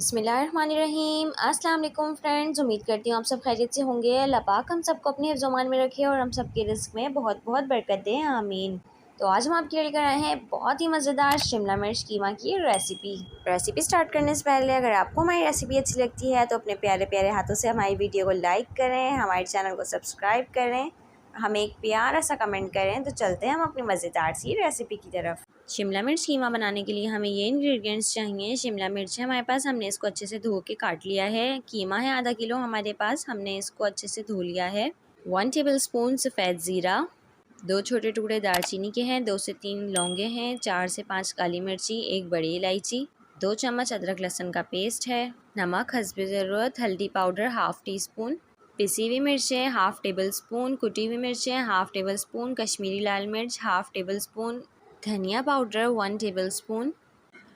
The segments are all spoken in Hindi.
बिस्मिल्लाहिर्रहमानिर्रहीम। अस्सलाम वालेकुम फ्रेंड्स, उम्मीद करती हूँ आप सब खैरियत से होंगे। अल्लाह पाक हम सबको अपने हिफ्ज़-ओ-मान में रखे और हम सब के रिज़्क़ में बहुत बहुत बरकत दें, आमीन। तो आज हम आपके लिए लेकर आए हैं बहुत ही मज़ेदार शिमला मिर्च कीमा की रेसिपी स्टार्ट करने से पहले अगर आपको हमारी रेसिपी अच्छी लगती है तो अपने प्यारे प्यारे हाथों से हमारी वीडियो को लाइक करें, हमारे चैनल को सब्सक्राइब करें, हमें एक प्यारा सा कमेंट करें। तो चलते हैं हम अपनी मज़ेदार सी रेसिपी की तरफ। शिमला मिर्च कीमा बनाने के लिए हमें ये इंग्रेडिएंट्स चाहिए। शिमला मिर्च है हमारे पास, हमने इसको अच्छे से धो के काट लिया है। कीमा है आधा किलो हमारे पास, हमने इसको अच्छे से धो लिया है। 1 टेबलस्पून सफ़ेद ज़ीरा, 2 छोटे टुकड़े दालचीनी के हैं, 2 से 3 लौंगे हैं, 4 से 5 काली मिर्ची, 1 बड़ी इलायची, 2 चम्मच अदरक लहसुन का पेस्ट है, नमक हस्बे ज़रूरत, हल्दी पाउडर हाफ़ टी स्पून, पिसी हुई मिर्चें हाफ़ टेबल स्पून, कुटी हुई मिर्चें हाफ़ टेबल स्पून, कश्मीरी लाल मिर्च हाफ़ टेबल स्पून, धनिया पाउडर 1 टेबल स्पून,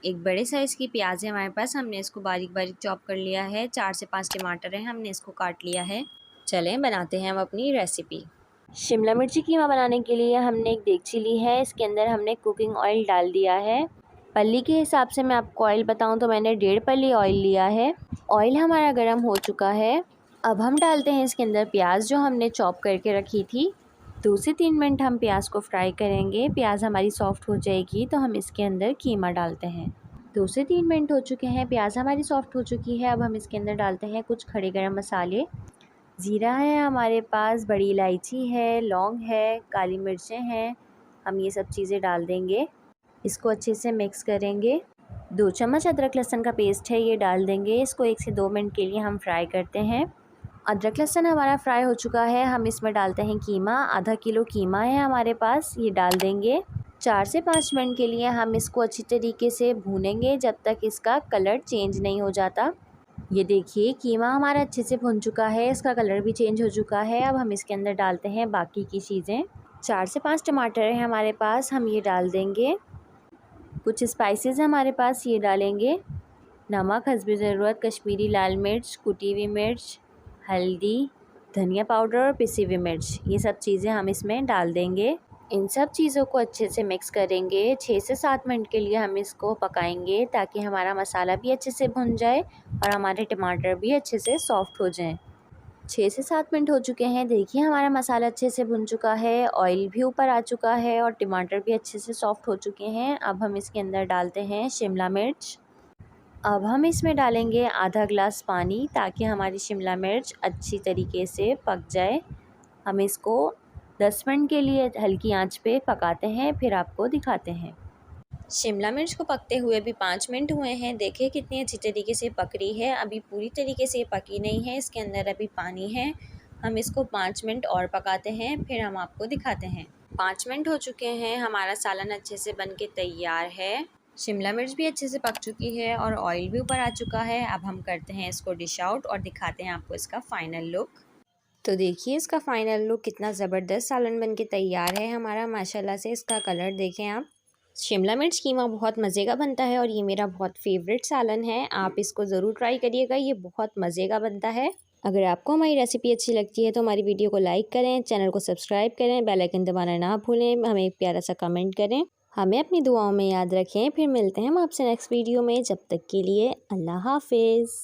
एक बड़े साइज़ की प्याज है हमारे पास, हमने इसको बारीक बारीक चॉप कर लिया है। 4 से 5 टमाटर हैं, हमने इसको काट लिया है। चलें बनाते हैं हम अपनी रेसिपी। शिमला मिर्ची कीमा बनाने के लिए हमने एक देगची ली है, इसके अंदर हमने कुकिंग ऑयल डाल दिया है। पल्ली के हिसाब से मैं आपको ऑयल बताऊं तो मैंने 1.5 पल्ली ऑयल लिया है। ऑयल हमारा गर्म हो चुका है। अब हम डालते हैं इसके अंदर प्याज जो हमने चॉप करके रखी थी। 2 से 3 मिनट हम प्याज को फ्राई करेंगे। प्याज हमारी सॉफ्ट हो जाएगी तो हम इसके अंदर कीमा डालते हैं। 2 से 3 मिनट हो चुके हैं, प्याज हमारी सॉफ्ट हो चुकी है। अब हम इसके अंदर डालते हैं कुछ खड़े गरम मसाले। ज़ीरा है हमारे पास, बड़ी इलायची है, लौंग है, काली मिर्चें हैं। हम ये सब चीज़ें डाल देंगे, इसको अच्छे से मिक्स करेंगे। 2 चम्मच अदरक लहसुन का पेस्ट है, ये डाल देंगे। इसको 1 से 2 मिनट के लिए हम फ्राई करते हैं। अदरक लहसुन हमारा फ्राई हो चुका है, हम इसमें डालते हैं कीमा। आधा किलो कीमा है हमारे पास, ये डाल देंगे। 4 से 5 मिनट के लिए हम इसको अच्छी तरीके से भूनेंगे जब तक इसका कलर चेंज नहीं हो जाता। ये देखिए कीमा हमारा अच्छे से भुन चुका है, इसका कलर भी चेंज हो चुका है। अब हम इसके अंदर डालते हैं बाकी की चीज़ें। 4 से 5 टमाटर है हमारे पास, हम ये डाल देंगे। कुछ स्पाइसेस हमारे पास, ये डालेंगे। नमक हस्बे ज़रूरत, कश्मीरी लाल मिर्च, कुटी हुई मिर्च, हल्दी, धनिया पाउडर और पिसी हुई मिर्च, ये सब चीज़ें हम इसमें डाल देंगे। इन सब चीज़ों को अच्छे से मिक्स करेंगे। 6 से 7 मिनट के लिए हम इसको पकाएंगे ताकि हमारा मसाला भी अच्छे से भुन जाए और हमारे टमाटर भी अच्छे से सॉफ्ट हो जाएं। 6 से 7 मिनट हो चुके हैं, देखिए हमारा मसाला अच्छे से भुन चुका है, ऑयल भी ऊपर आ चुका है और टमाटर भी अच्छे से सॉफ्ट हो चुके हैं। अब हम इसके अंदर डालते हैं शिमला मिर्च। अब हम इसमें डालेंगे आधा ग्लास पानी ताकि हमारी शिमला मिर्च अच्छी तरीके से पक जाए। हम इसको 10 मिनट के लिए हल्की आंच पे पकाते हैं, फिर आपको दिखाते हैं। शिमला मिर्च को पकते हुए भी 5 मिनट हुए हैं, देखिए कितनी अच्छी तरीके से पक रही है। अभी पूरी तरीके से पकी नहीं है, इसके अंदर अभी पानी है। हम इसको 5 मिनट और पकाते हैं, फिर हम आपको दिखाते हैं। 5 मिनट हो चुके हैं, हमारा सालन अच्छे से बन के तैयार है। शिमला मिर्च भी अच्छे से पक चुकी है और ऑयल भी ऊपर आ चुका है। अब हम करते हैं इसको डिश आउट और दिखाते हैं आपको इसका फ़ाइनल लुक। तो देखिए इसका फ़ाइनल लुक कितना ज़बरदस्त सालन बन के तैयार है हमारा, माशाल्लाह से। इसका कलर देखें आप। शिमला मिर्च कीमा बहुत मज़े का बनता है और ये मेरा बहुत फेवरेट सालन है। आप इसको ज़रूर ट्राई करिएगा, ये बहुत मज़े का बनता है। अगर आपको हमारी रेसिपी अच्छी लगती है तो हमारी वीडियो को लाइक करें, चैनल को सब्सक्राइब करें, बेल आइकन दबाना ना भूलें, हमें एक प्यारा सा कमेंट करें, हमें अपनी दुआओं में याद रखें। फिर मिलते हैं हम आपसे नेक्स्ट वीडियो में, जब तक के लिए अल्लाह हाफिज़।